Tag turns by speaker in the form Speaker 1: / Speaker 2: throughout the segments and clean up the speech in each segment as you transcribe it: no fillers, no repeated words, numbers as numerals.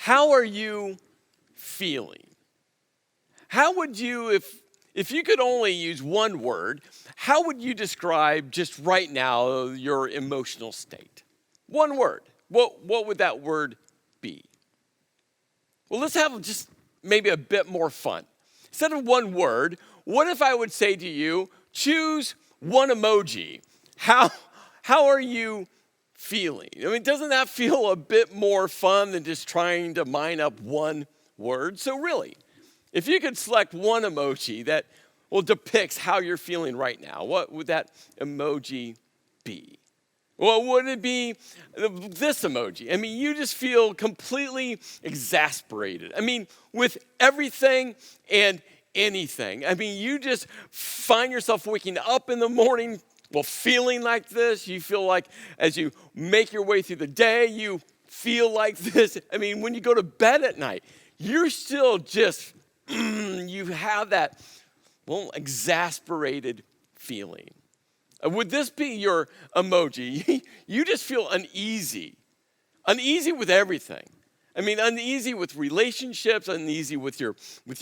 Speaker 1: How are you feeling? How would you, if you could only use one word, how would you describe just right now your emotional state? One word. What would that word be? Well, let's have just maybe a bit more fun. Instead of one word, what if I would say to you, choose one emoji? How, how are you feeling? I mean, doesn't that feel a bit more fun than just trying to mine up one word? So really, if you could select one emoji that depicts how you're feeling right now, what would that emoji be? Well, would it be this emoji? I mean, you just feel completely exasperated. I mean, with everything and anything. I mean, you just find yourself waking up in the morning, feeling like this. You feel like as you make your way through the day, you feel like this. I mean, when you go to bed at night, you're still just, you have that, exasperated feeling. Would this be your emoji? You just feel uneasy with everything. I mean, uneasy with relationships, uneasy with your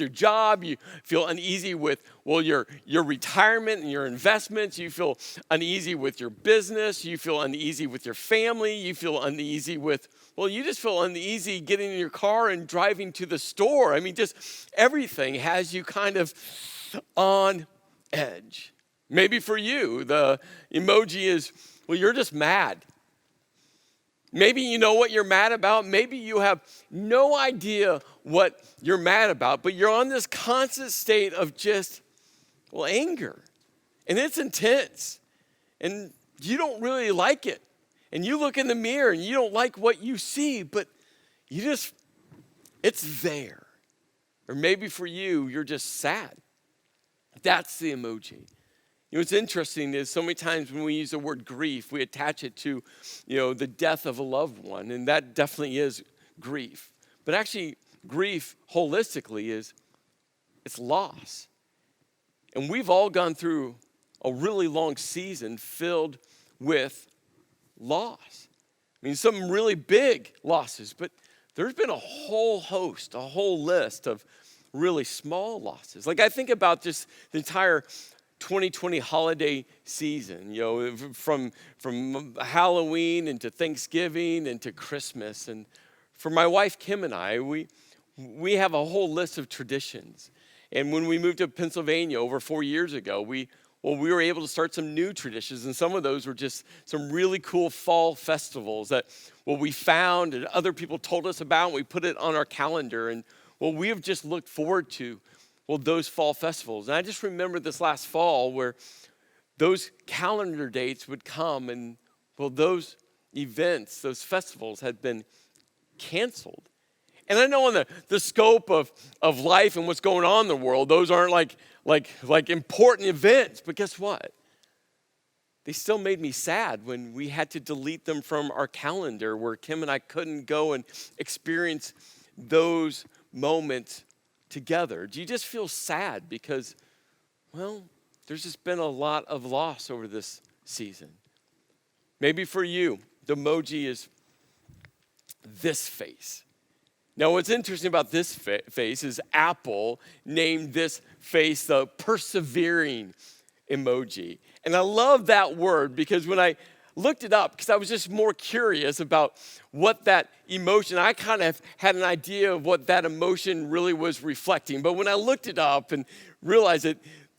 Speaker 1: job. You feel uneasy with your retirement and your investments. You feel uneasy with your business. You feel uneasy with your family. You feel uneasy with you just feel uneasy getting in your car and driving to the store. I mean, just everything has you kind of on edge. Maybe for you, the emoji is, you're just mad. Maybe you know what you're mad about. Maybe you have no idea what you're mad about, but you're on this constant state of just, anger. And it's intense. And you don't really like it. And you look in the mirror and you don't like what you see, but it's there. Or maybe for you, you're just sad. That's the emoji. What's interesting is so many times when we use the word grief, we attach it to, the death of a loved one, and that definitely is grief. But actually, grief holistically it's loss. And we've all gone through a really long season filled with loss. I mean, some really big losses, but there's been a whole host, a whole list of really small losses. Like I think about just the entire 2020 holiday season, from Halloween into Thanksgiving into Christmas. And for my wife, Kim, and I, we have a whole list of traditions. And when we moved to Pennsylvania over 4 years ago, we were able to start some new traditions. And some of those were just some really cool fall festivals that, we found and other people told us about. And we put it on our calendar. And, we have just looked forward to those fall festivals. And I just remember this last fall where those calendar dates would come and, those events, those festivals had been canceled. And I know in the scope of life and what's going on in the world, those aren't like important events. But guess what? They still made me sad when we had to delete them from our calendar where Kim and I couldn't go and experience those moments together. Do you just feel sad because, there's just been a lot of loss over this season? Maybe for you, the emoji is this face. Now, what's interesting about this face is Apple named this face the persevering emoji. And I love that word because when I looked it up, because I was just more curious about what that emotion, I kind of had an idea of what that emotion really was reflecting. But when I looked it up and realized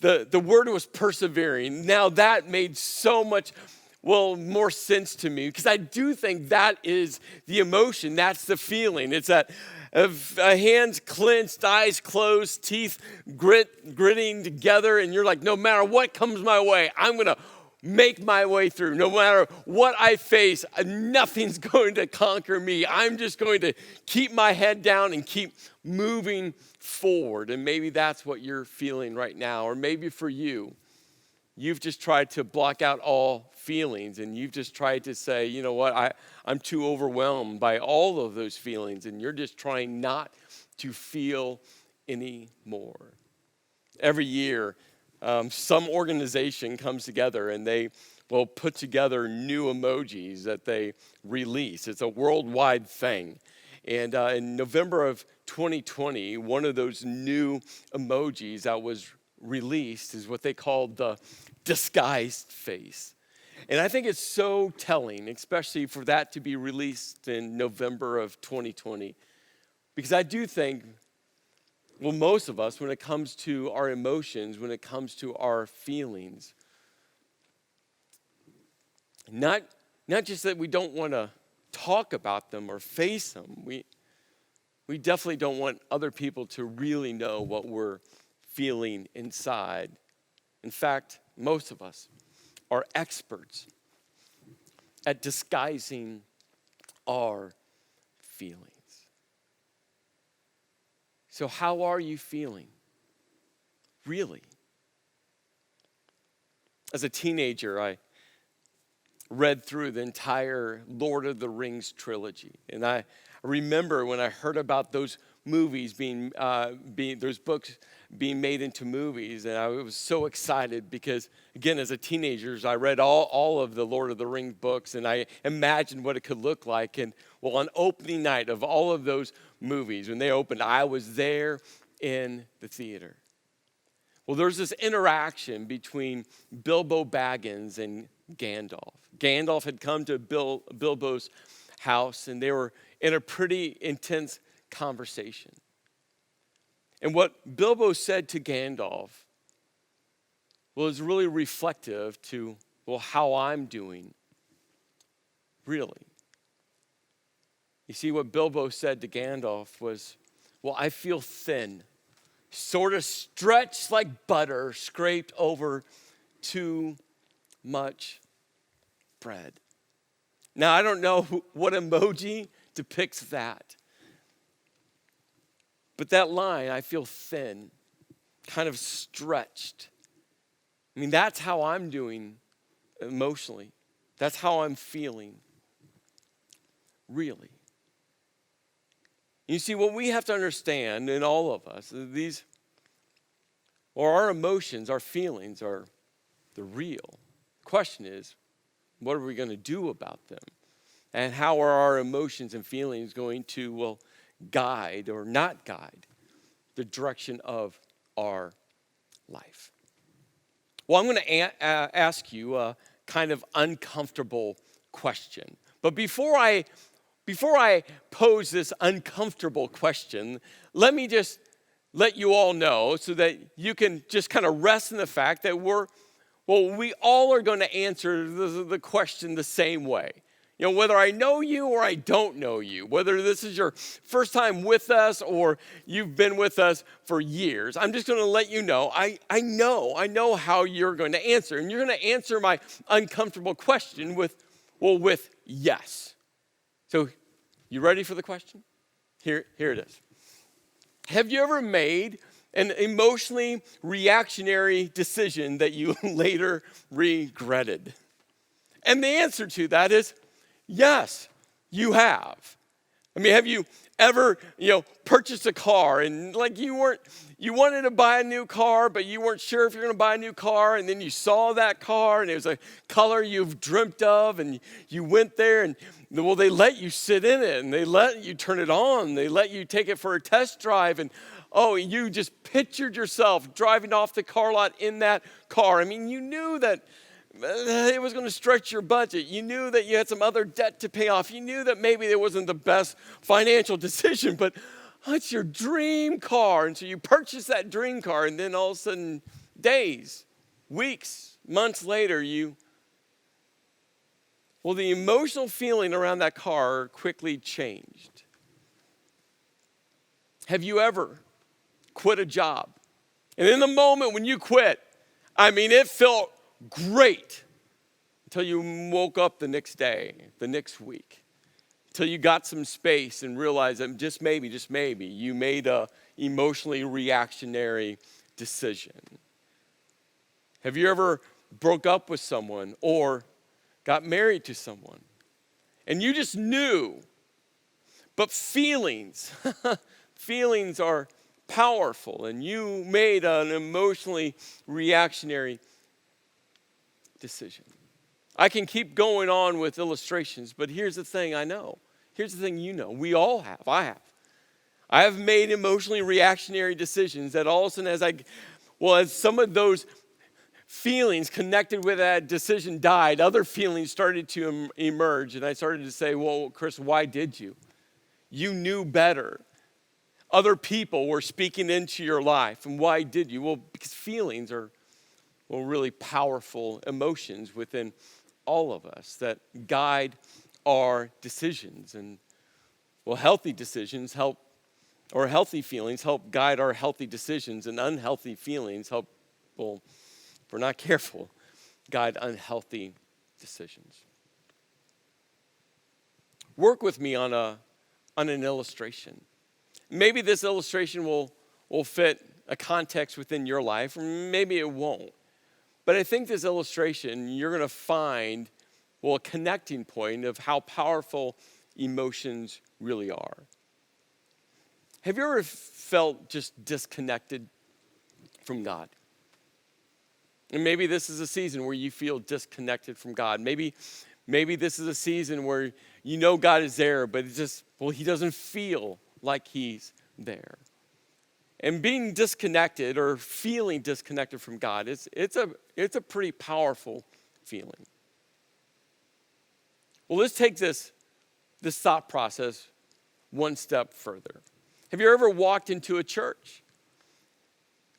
Speaker 1: that the word was persevering, now that made so much, more sense to me because I do think that is the emotion, that's the feeling. It's that of hands clenched, eyes closed, teeth gritting together, and you're like, no matter what comes my way, I'm going to make my way through. No matter what I face, nothing's going to conquer me. I'm just going to keep my head down and keep moving forward. And maybe that's what you're feeling right now. Or maybe for you, you've just tried to block out all feelings and you've just tried to say, you know what, I'm too overwhelmed by all of those feelings, and you're just trying not to feel anymore. Every year, some organization comes together and they will put together new emojis that they release. It's a worldwide thing. And in November of 2020, one of those new emojis that was released is what they called the disguised face. And I think it's so telling, especially for that to be released in November of 2020, because I do think, well, most of us, when it comes to our emotions, when it comes to our feelings, not just that we don't want to talk about them or face them, we definitely don't want other people to really know what we're feeling inside. In fact, most of us are experts at disguising our feelings. So how are you feeling? Really? As a teenager, I read through the entire Lord of the Rings trilogy. And I remember when I heard about those movies those books being made into movies, and I was so excited because, again, as a teenager, I read all of the Lord of the Rings books, and I imagined what it could look like. And well, on opening night of all of those movies, when they opened, I was there in the theater. Well, there's this interaction between Bilbo Baggins and Gandalf. Gandalf had come to Bilbo's house, and they were in a pretty intense conversation. And what Bilbo said to Gandalf was really reflective to, well, how I'm doing, really. You see, what Bilbo said to Gandalf was, well, I feel thin, sort of stretched like butter scraped over too much bread. Now, I don't know what emoji depicts that. But that line, I feel thin, kind of stretched. I mean, that's how I'm doing emotionally. That's how I'm feeling. Really. You see, what we have to understand in all of us, our emotions, our feelings are the real. The question is, what are we going to do about them? And how are our emotions and feelings going to, guide or not guide the direction of our life? Well, I'm going to ask you a kind of uncomfortable question. But before I pose this uncomfortable question, let me just let you all know so that you can just kind of rest in the fact that we all are going to answer the question the same way. You know, whether I know you or I don't know you, whether this is your first time with us or you've been with us for years, I'm just going to let you know, I know how you're going to answer. And you're going to answer my uncomfortable question with yes. So, you ready for the question? Here it is. Have you ever made an emotionally reactionary decision that you later regretted? And the answer to that is yes, you have. I mean, have you ever, purchased a car and you wanted to buy a new car, but you weren't sure if you're going to buy a new car, and then you saw that car and it was a color you've dreamt of, and you went there and, they let you sit in it and they let you turn it on. They let you take it for a test drive, and you just pictured yourself driving off the car lot in that car. I mean, you knew that it was going to stretch your budget. You knew that you had some other debt to pay off. You knew that maybe it wasn't the best financial decision, but it's your dream car. And so you purchased that dream car, and then all of a sudden, days, weeks, months later, the emotional feeling around that car quickly changed. Have you ever quit a job? And in the moment when you quit, it felt great until you woke up the next day, the next week, until you got some space and realized that just maybe, you made a emotionally reactionary decision. Have you ever broke up with someone or got married to someone and you just knew, but feelings are powerful, and you made an emotionally reactionary decision? I can keep going on with illustrations, but here's the thing I know. here's the thing, we all have. I have made emotionally reactionary decisions that all of a sudden as some of those feelings connected with that decision died, other feelings started to emerge. And I started to say, well, Chris, why did you? You knew better. Other people were speaking into your life. And why did you? Well, because feelings are really powerful emotions within all of us that guide our decisions. And healthy decisions healthy feelings help guide our healthy decisions, and unhealthy feelings help, if we're not careful, guide unhealthy decisions. Work with me on an illustration. Maybe this illustration will fit a context within your life, or maybe it won't. But I think this illustration, you're going to find, a connecting point of how powerful emotions really are. Have you ever felt just disconnected from God? And maybe this is a season where you feel disconnected from God. Maybe this is a season where God is there, but he doesn't feel like he's there. And being disconnected or feeling disconnected from God, it's a pretty powerful feeling. Well, let's take this thought process one step further. Have you ever walked into a church?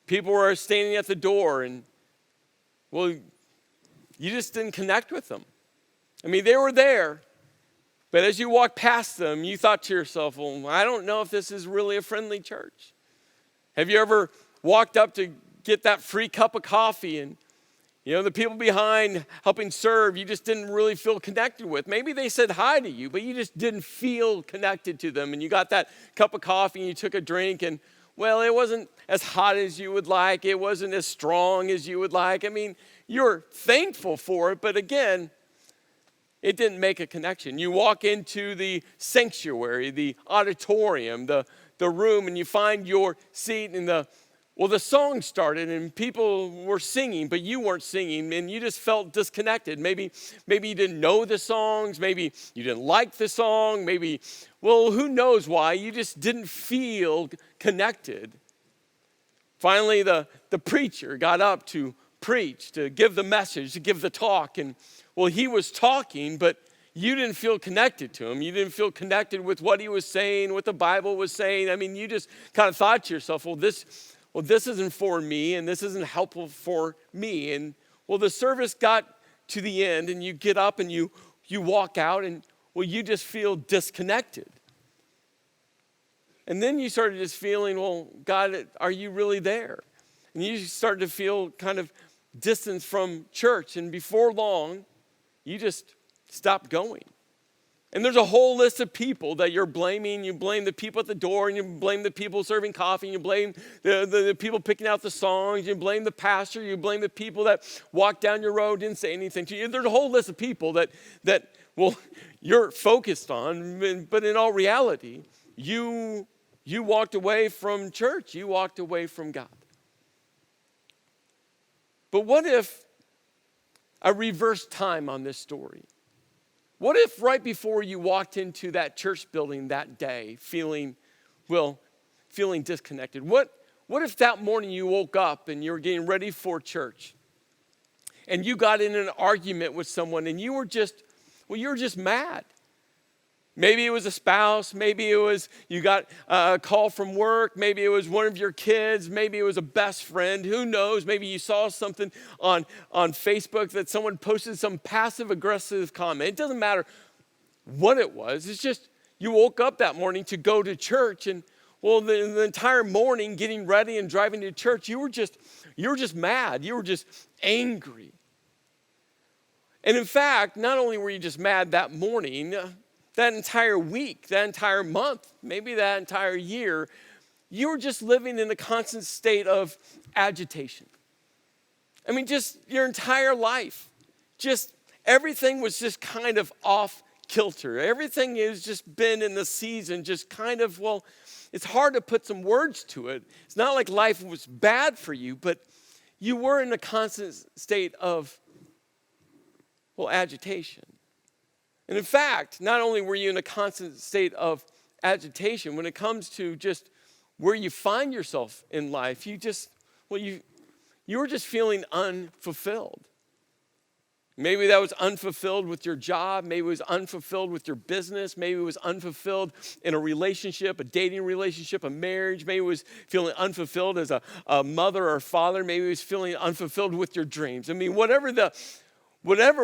Speaker 1: People were standing at the door and, you just didn't connect with them. I mean, they were there, but as you walked past them, you thought to yourself, I don't know if this is really a friendly church. Have you ever walked up to get that free cup of coffee and, the people behind helping serve, you just didn't really feel connected with? Maybe they said hi to you, but you just didn't feel connected to them. And you got that cup of coffee and you took a drink and, it wasn't as hot as you would like. It wasn't as strong as you would like. I mean, you're thankful for it, but again, it didn't make a connection. You walk into the sanctuary, the auditorium, the room, and you find your seat in the song started and people were singing, but you weren't singing and you just felt disconnected. Maybe you didn't know the songs. Maybe you didn't like the song. Maybe, who knows why? You just didn't feel connected. Finally, the preacher got up to preach, to give the message, to give the talk. And, he was talking, but you didn't feel connected to him. You didn't feel connected with what he was saying, what the Bible was saying. I mean, you just kind of thought to yourself, this isn't for me, and this isn't helpful for me. And, the service got to the end, and you get up and you walk out, and, you just feel disconnected. And then you started just feeling, God, are you really there? And you started to feel kind of distance from church, and before long, you just stopped going. And there's a whole list of people that you're blaming. You blame the people at the door, and you blame the people serving coffee, and you blame the people picking out the songs, you blame the pastor, you blame the people that walked down your road, didn't say anything to you. There's a whole list of people that you're focused on, but in all reality, you walked away from church. You walked away from God. But what if I reverse time on this story? What if right before you walked into that church building that day feeling disconnected? What if that morning you woke up and you were getting ready for church and you got in an argument with someone and you were just mad? Maybe it was a spouse, maybe it was you got a call from work, maybe it was one of your kids, maybe it was a best friend, who knows? Maybe you saw something on Facebook that someone posted some passive-aggressive comment. It doesn't matter what it was. It's just you woke up that morning to go to church, and the entire morning getting ready and driving to church, you were just mad. You were just angry. And in fact, not only were you just mad that morning, that entire week, that entire month, maybe that entire year, you were just living in a constant state of agitation. I mean, just your entire life, just everything was just kind of off kilter. Everything has just been in the season, just kind of, it's hard to put some words to it. It's not like life was bad for you, but you were in a constant state of, agitation. And in fact, not only were you in a constant state of agitation, when it comes to just where you find yourself in life, you were just feeling unfulfilled. Maybe that was unfulfilled with your job. Maybe it was unfulfilled with your business. Maybe it was unfulfilled in a relationship, a dating relationship, a marriage. Maybe it was feeling unfulfilled as a mother or father. Maybe it was feeling unfulfilled with your dreams. I mean, whatever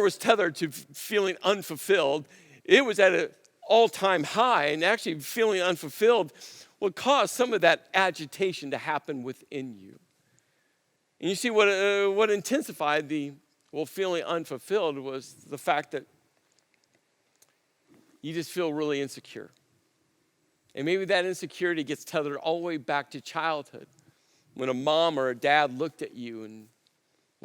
Speaker 1: was tethered to feeling unfulfilled, it was at an all-time high. And actually feeling unfulfilled will cause some of that agitation to happen within you. And you see what intensified the feeling unfulfilled was the fact that you just feel really insecure. And maybe that insecurity gets tethered all the way back to childhood, when a mom or a dad looked at you and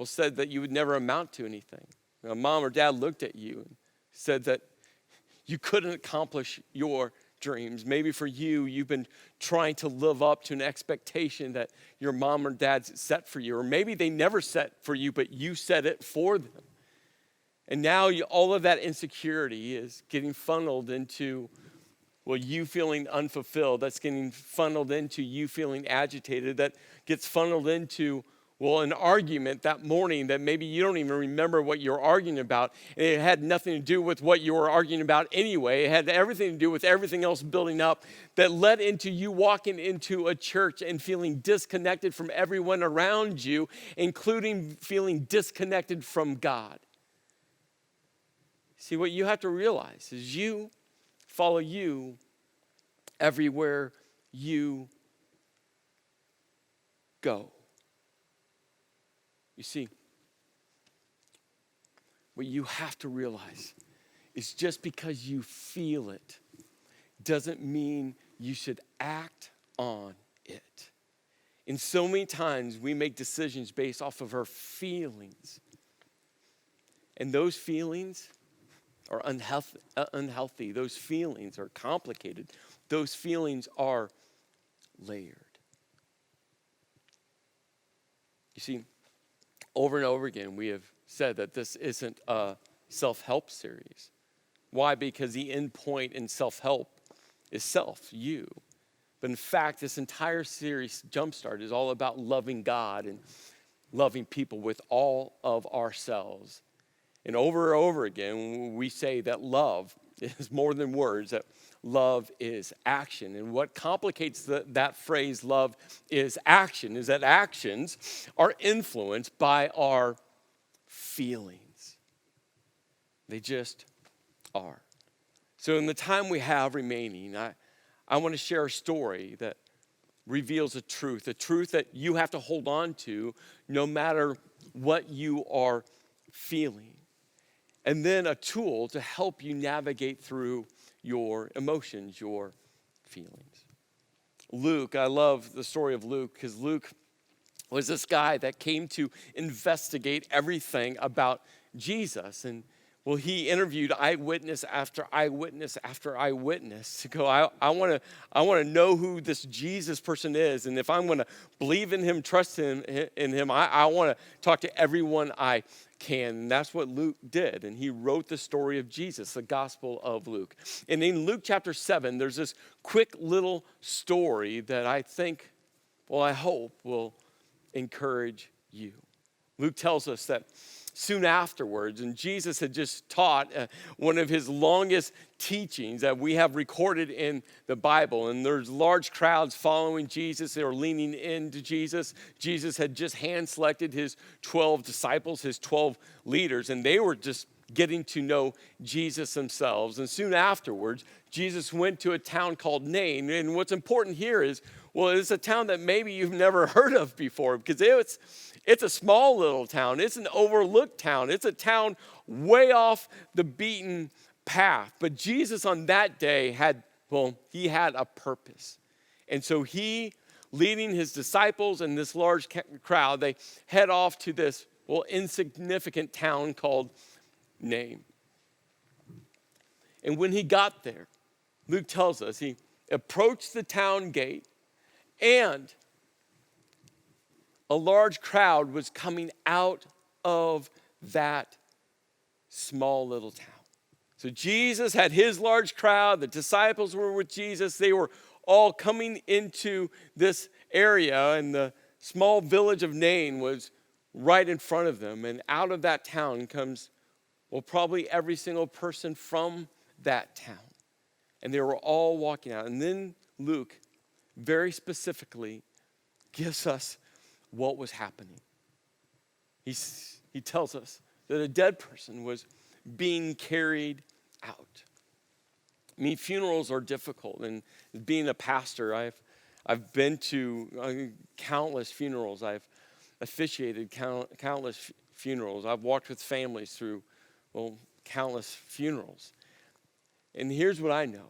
Speaker 1: said that you would never amount to anything. A mom or dad looked at you and said that you couldn't accomplish your dreams. Maybe for you, you've been trying to live up to an expectation that your mom or dad set for you. Or maybe they never set for you, but you set it for them. And now all of that insecurity is getting funneled into, you feeling unfulfilled. That's getting funneled into you feeling agitated. That gets funneled into, an argument that morning that maybe you don't even remember what you're arguing about. And it had nothing to do with what you were arguing about anyway. It had everything to do with everything else building up that led into you walking into a church and feeling disconnected from everyone around you, including feeling disconnected from God. See, what you have to realize is you follow you everywhere you go. You see, what you have to realize is just because you feel it doesn't mean you should act on it. And so many times we make decisions based off of our feelings. And those feelings are unhealthy. Those feelings are complicated. Those feelings are layered. You see, over and over again, we have said that this isn't a self-help series. Why? Because the end point in self-help is you. But in fact, this entire series, Jumpstart, is all about loving God and loving people with all of ourselves. And over again, we say that love is more than words, that love is action. And what complicates that phrase, love is action, is that actions are influenced by our feelings. They just are. So in the time we have remaining, I want to share a story that reveals a truth that you have to hold on to no matter what you are feeling. And then a tool to help you navigate through your emotions, your feelings. Luke, I love the story of Luke because Luke was this guy that came to investigate everything about Jesus. And he interviewed eyewitness after eyewitness after eyewitness to go, I want to know who this Jesus person is. And if I'm going to believe in him, trust in him, I want to talk to everyone I can. And that's what Luke did. And he wrote the story of Jesus, the Gospel of Luke. And in Luke chapter 7, there's this quick little story that I think, I hope will encourage you. Luke tells us that soon afterwards, and Jesus had just taught one of his longest teachings that we have recorded in the Bible, and there's large crowds following Jesus. They were leaning into Jesus. Jesus had just hand-selected his 12 disciples, his 12 leaders, and they were just getting to know Jesus themselves. And soon afterwards, Jesus went to a town called Nain, and what's important here is, it's a town that maybe you've never heard of before, because it's a small little town. It's an overlooked town. It's a town way off the beaten path. But Jesus on that day he had a purpose. And so he, leading his disciples and this large crowd, they head off to this, insignificant town called Nain. And when he got there, Luke tells us, he approached the town gate, and a large crowd was coming out of that small little town. So Jesus had his large crowd. The disciples were with Jesus. They were all coming into this area, and the small village of Nain was right in front of them. And out of that town comes, well, probably every single person from that town. And they were all walking out. And then Luke very specifically gives us what was happening. He tells us that a dead person was being carried out. I mean, funerals are difficult, and being a pastor, I've been to countless funerals. I've officiated countless funerals. I've walked with families through, well, countless funerals. And here's what I know.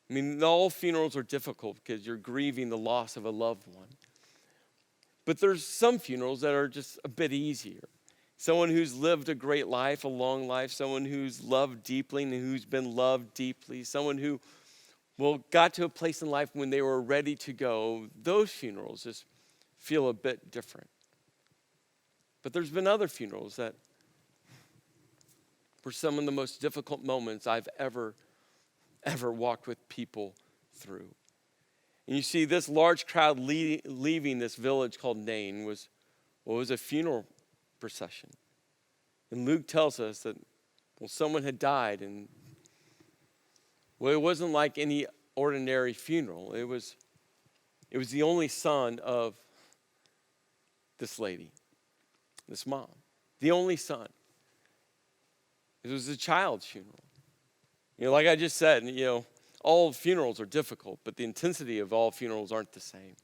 Speaker 1: I mean, all funerals are difficult because you're grieving the loss of a loved one. But there's some funerals that are just a bit easier. Someone who's lived a great life, a long life, someone who's loved deeply and who's been loved deeply, someone who, well, got to a place in life when they were ready to go. Those funerals just feel a bit different. But there's been other funerals that were some of the most difficult moments I've ever walked with people through. And you see, this large crowd leaving this village called Nain was a funeral procession. And Luke tells us that, well, someone had died, and, well, it wasn't like any ordinary funeral. It was the only son of this lady, this mom, the only son. It was a child's funeral. You know, like I just said, you know, all funerals are difficult, but the intensity of all funerals aren't the same.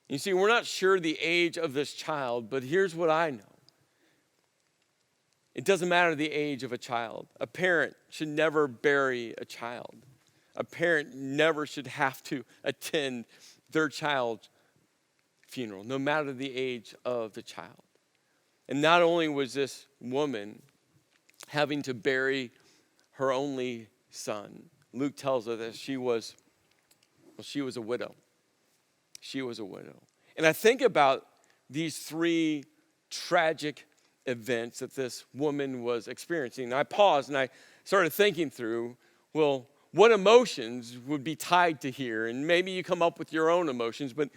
Speaker 1: You see, we're not sure the age of this child, but here's what I know. It doesn't matter the age of a child. A parent should never bury a child. A parent never should have to attend their child's funeral, no matter the age of the child. And not only was this woman having to bury her only son, Luke tells us that she was a widow. She was a widow. And I think about these three tragic events that this woman was experiencing. And I paused and I started thinking through, well, what emotions would be tied to here? And maybe you come up with your own emotions, but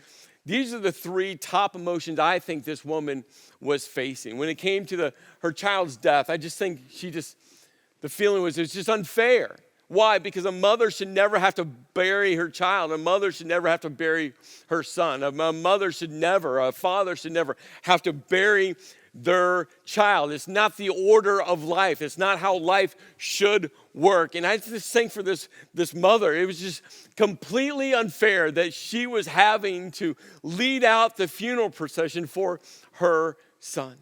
Speaker 1: these are the three top emotions I think this woman was facing. When it came to her child's death, I just think the feeling was it's just unfair. Why? Because a mother should never have to bury her child. A mother should never have to bury her son. A father should never have to bury their child. It's not the order of life. It's not how life should work. And I just think for this mother, it was just completely unfair that she was having to lead out the funeral procession for her son.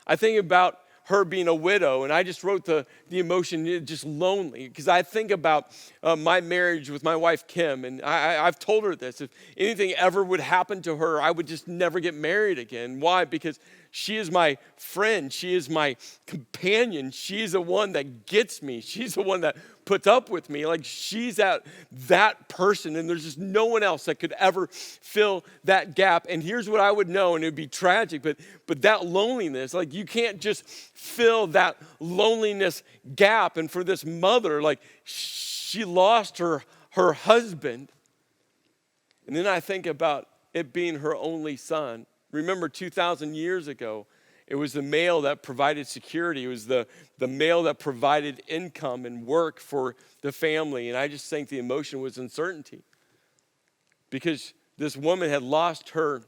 Speaker 1: I think about her being a widow, and I just wrote the emotion, just lonely, because I think about my marriage with my wife, Kim, and I've told her this. If anything ever would happen to her, I would just never get married again. Why? Because she is my friend. She is my companion. She's the one that gets me. She's the one that puts up with me. Like, she's that person, and there's just no one else that could ever fill that gap. And here's what I would know, and it would be tragic, but that loneliness, like, you can't just fill that loneliness gap. And for this mother, like, she lost her husband. And then I think about it being her only son. Remember, 2,000 years ago, it was the male that provided security. It was the male that provided income and work for the family. And I just think the emotion was uncertainty. Because this woman had lost her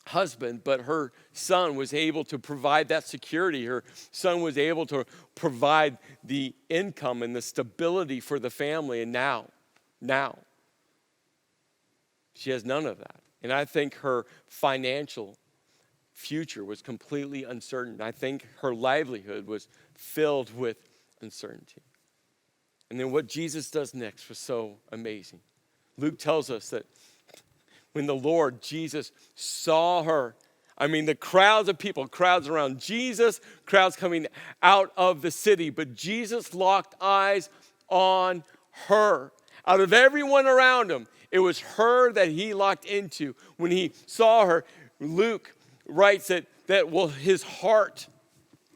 Speaker 1: husband, but her son was able to provide that security. Her son was able to provide the income and the stability for the family. And now, she has none of that. And I think her financial future was completely uncertain. I think her livelihood was filled with uncertainty. And then what Jesus does next was so amazing. Luke tells us that when the Lord Jesus saw her, I mean, the crowds of people, crowds around Jesus, crowds coming out of the city, but Jesus locked eyes on her. Out of everyone around him, it was her that he locked into. When he saw her, Luke writes that well, his heart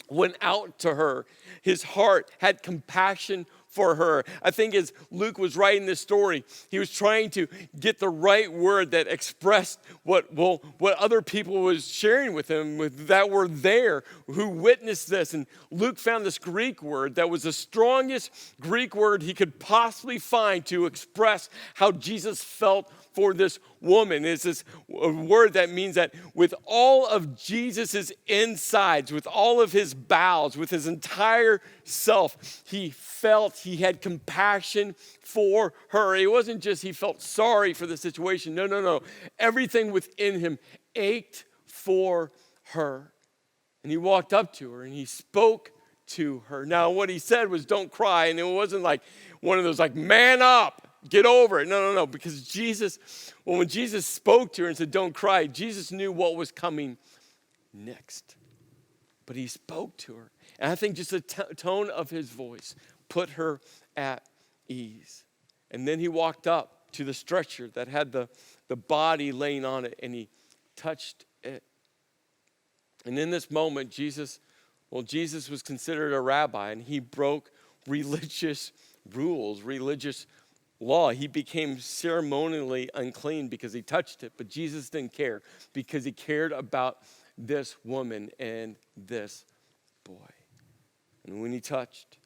Speaker 1: went out to her. His heart had compassion for her. I think as Luke was writing this story, he was trying to get the right word that expressed what other people was sharing with him, that were there, who witnessed this. And Luke found this Greek word that was the strongest Greek word he could possibly find to express how Jesus felt for this woman. It's this word that means that with all of Jesus's insides, with all of his bowels, with his entire self, he felt he had compassion for her. It wasn't just he felt sorry for the situation. No. Everything within him ached for her. And he walked up to her and he spoke to her. Now, what he said was, don't cry. And it wasn't like one of those like, man up. Get over it. No. Because when Jesus spoke to her and said, don't cry, Jesus knew what was coming next. But he spoke to her. And I think just the tone of his voice put her at ease. And then he walked up to the stretcher that had the body laying on it, and he touched it. And in this moment, Jesus was considered a rabbi, and he broke religious rules, religious law. He became ceremonially unclean because he touched it, but Jesus didn't care because he cared about this woman and this boy. And when he touched,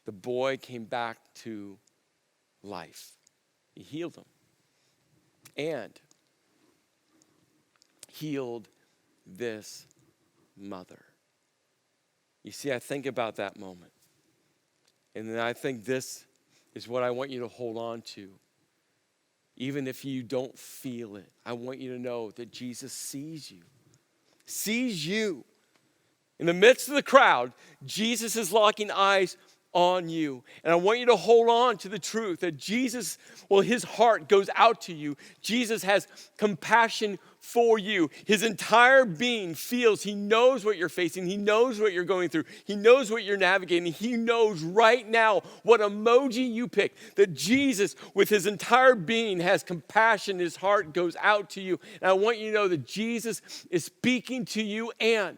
Speaker 1: the boy came back to life. He healed him and healed this mother. You see, I think about that moment. And then I think this is what I want you to hold on to. Even if you don't feel it, I want you to know that Jesus sees you. Sees you. In the midst of the crowd, Jesus is locking eyes on you. And I want you to hold on to the truth that Jesus, his heart goes out to you. Jesus has compassion for you. His entire being feels, he knows what you're facing. He knows what you're going through. He knows what you're navigating. He knows right now what emoji you pick. That Jesus, with his entire being, has compassion. His heart goes out to you. And I want you to know that Jesus is speaking to you, and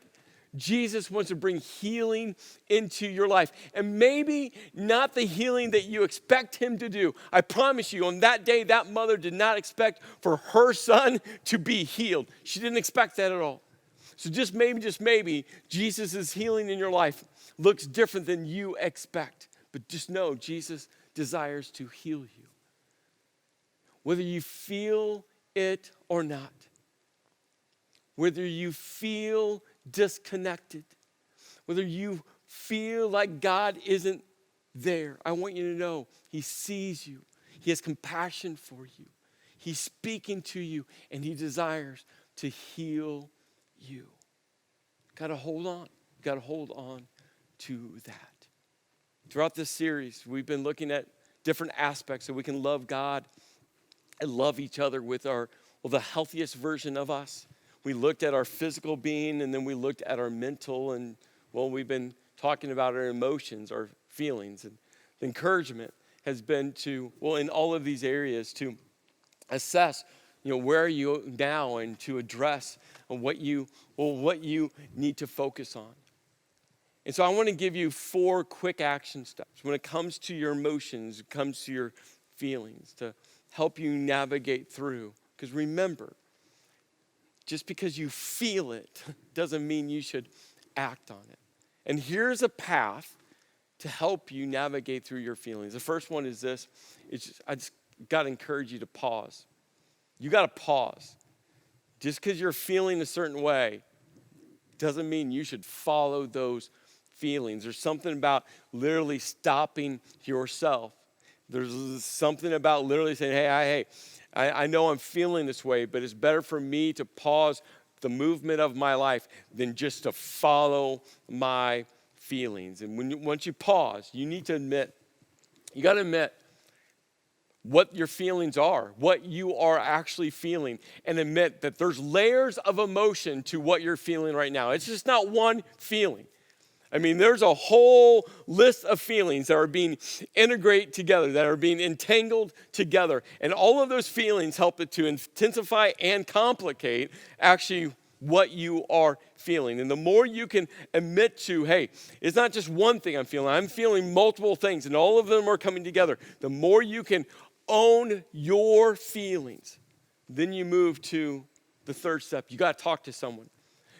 Speaker 1: Jesus wants to bring healing into your life. And maybe not the healing that you expect him to do. I promise you, on that day, that mother did not expect for her son to be healed. She didn't expect that at all. So just maybe, Jesus' healing in your life looks different than you expect. But just know, Jesus desires to heal you. Whether you feel it or not. Whether you feel disconnected, whether you feel like God isn't there, I want you to know he sees you. He has compassion for you. He's speaking to you, and he desires to heal you. Got to hold on. Got to hold on to that. Throughout this series, we've been looking at different aspects so we can love God and love each other with the healthiest version of us. We looked at our physical being, and then we looked at our mental, and we've been talking about our emotions, our feelings. And the encouragement has been to, in all of these areas, to assess, where are you now, and to address what you need to focus on. And so I want to give you 4 quick action steps when it comes to your emotions, it comes to your feelings, to help you navigate through. Because remember, just because you feel it doesn't mean you should act on it. And here's a path to help you navigate through your feelings. The first one is this. I just got to encourage you to pause. You got to pause. Just because you're feeling a certain way doesn't mean you should follow those feelings. There's something about literally stopping yourself. There's something about literally saying, hey, I know I'm feeling this way, but it's better for me to pause the movement of my life than just to follow my feelings. And once you pause, you need to admit, you got to admit what your feelings are, what you are actually feeling, and admit that there's layers of emotion to what you're feeling right now. It's just not one feeling. I mean, there's a whole list of feelings that are being integrated together, that are being entangled together. And all of those feelings help it to intensify and complicate actually what you are feeling. And the more you can admit to, hey, it's not just one thing I'm feeling multiple things, and all of them are coming together. The more you can own your feelings, then you move to the third step. You got to talk to someone.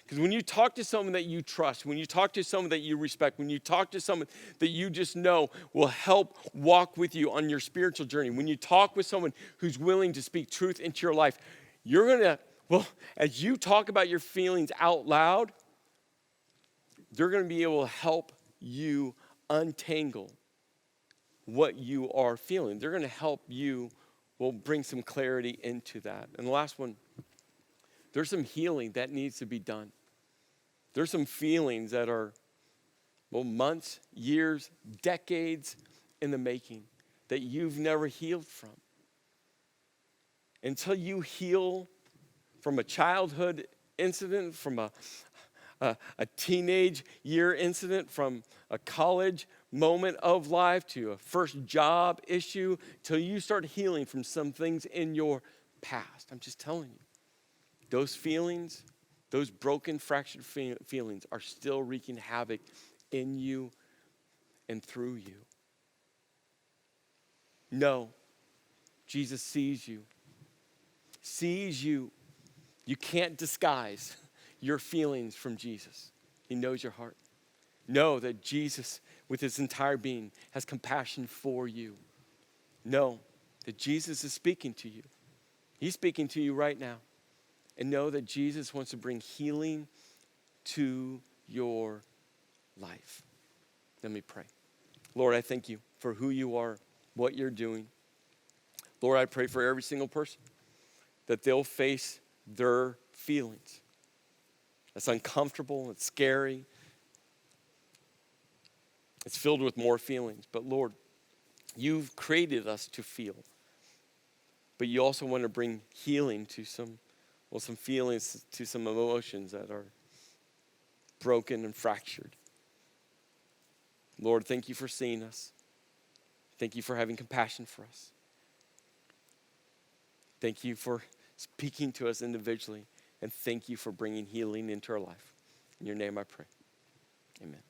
Speaker 1: Because when you talk to someone that you trust, when you talk to someone that you respect, when you talk to someone that you just know will help walk with you on your spiritual journey, when you talk with someone who's willing to speak truth into your life, you're going to, well, as you talk about your feelings out loud, they're going to be able to help you untangle what you are feeling. They're going to help you, well, bring some clarity into that. And the last one, there's some healing that needs to be done. There's some feelings that are, well, months, years, decades in the making that you've never healed from. Until you heal from a childhood incident, from a teenage year incident, from a college moment of life to a first job issue, till you start healing from some things in your past. I'm just telling you, those feelings, those broken, fractured feelings are still wreaking havoc in you and through you. No, Jesus sees you. Sees you. You can't disguise your feelings from Jesus. He knows your heart. Know that Jesus, with his entire being, has compassion for you. Know that Jesus is speaking to you. He's speaking to you right now. And know that Jesus wants to bring healing to your life. Let me pray. Lord, I thank you for who you are, what you're doing. Lord, I pray for every single person that they'll face their feelings. It's uncomfortable, it's scary, it's filled with more feelings. But Lord, you've created us to feel. But you also want to bring healing to some feelings, to some emotions that are broken and fractured. Lord, thank you for seeing us. Thank you for having compassion for us. Thank you for speaking to us individually. And thank you for bringing healing into our life. In your name I pray. Amen.